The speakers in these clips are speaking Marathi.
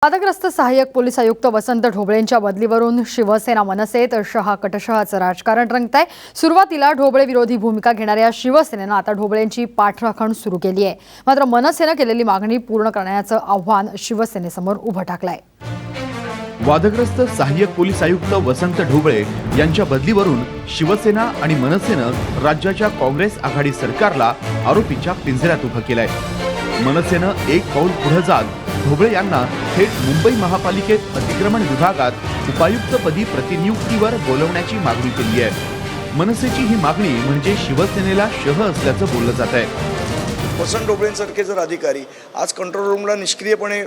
वादग्रस्त सहाय्यक पोलीस आयुक्त वसंत ढोबळेंच्या बदलीवरून शिवसेना मनसेत शहा-कटशहाचं राजकारण रंगतंय। सुरुवातीला ढोबळे विरोधी भूमिका घेणाऱ्या शिवसेनेनं आता ढोबळेंची पाठराखण सुरू केली आहे। मात्र मनसेनं केलेली मागणी पूर्ण करण्याचं आव्हान शिवसेनेसमोर उभं टाकलंय। वादग्रस्त सहाय्यक पोलीस आयुक्त वसंत ढोबळे यांच्या बदलीवरून शिवसेना आणि मनसेनं राज्याच्या काँग्रेस आघाडी सरकारला आरोपीच्या पिंजऱ्यात उभं केलंय। मनसेनं एक पाऊल पुढे जात ढोबळे यांना थेट मुंबई महापालिकेत अतिक्रमण विभागात उपायुक्तपदी प्रतिनियुक्तीवर बोलवण्याची मागणी केली आहे। मनसेची ही मागणी म्हणजे शिवसेनेला शह असल्याचं बोललं जात आहे। वसंत ढोबळेंसारखे जर अधिकारी आज कंट्रोल रूमला निष्क्रियपणे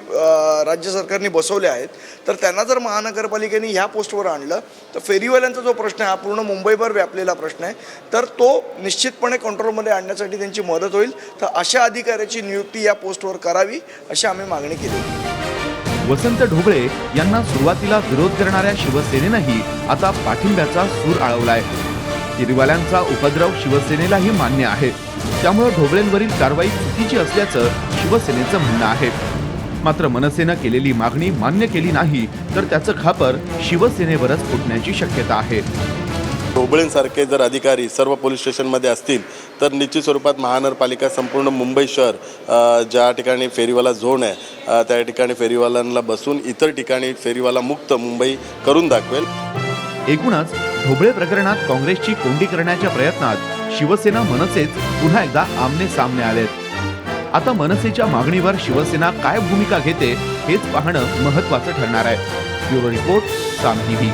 राज्य सरकारने बसवले आहेत, तर त्यांना जर महानगरपालिकेने ह्या पोस्टवर आणलं तर फेरीवाल्यांचा जो प्रश्न आहे हा पूर्ण मुंबईभर व्यापलेला प्रश्न आहे, तर तो निश्चितपणे कंट्रोलमध्ये आणण्यासाठी त्यांची मदत होईल। तर अशा अधिकाऱ्याची नियुक्ती या पोस्टवर करावी अशी आम्ही मागणी केली। वसंत ढोबळे यांना सुरुवातीला विरोध करणाऱ्या शिवसेनेनंही आता पाठिंब्याचा सूर आळवलाय। फेरीवाल्यांचा उपद्रव शिवसेनेलाही मान्य आहे, त्यामुळे ढोबळेंवरील कारवाई चुकीची असल्याचं शिवसेनेचं म्हणणं आहे। मात्र मनसेनं केलेली मागणी मान्य केली नाही तर त्याचं खापर शिवसेनेवरच फुटण्याची शक्यता आहे। ढोबळेंसारखे जर अधिकारी सर्व पोलीस स्टेशनमध्ये असतील तर निश्चित स्वरूपात महानगरपालिका संपूर्ण मुंबई शहर ज्या ठिकाणी फेरीवाला झोन आहे त्या ठिकाणी फेरीवाल्यांना बसून इतर ठिकाणी फेरीवाला मुक्त मुंबई करून दाखवेल। एकूणच ढोबळे प्रकरणात काँग्रेसची कोंडी करण्याच्या प्रयत्नात शिवसेना मनसेच पुन्हा एकदा आमने सामने आलेत। आता मनसेच्या मागणीवर शिवसेना काय भूमिका घेते हेच पाहणं महत्त्वाचं ठरणार आहे। ब्युरो रिपोर्ट, साम टीव्ही।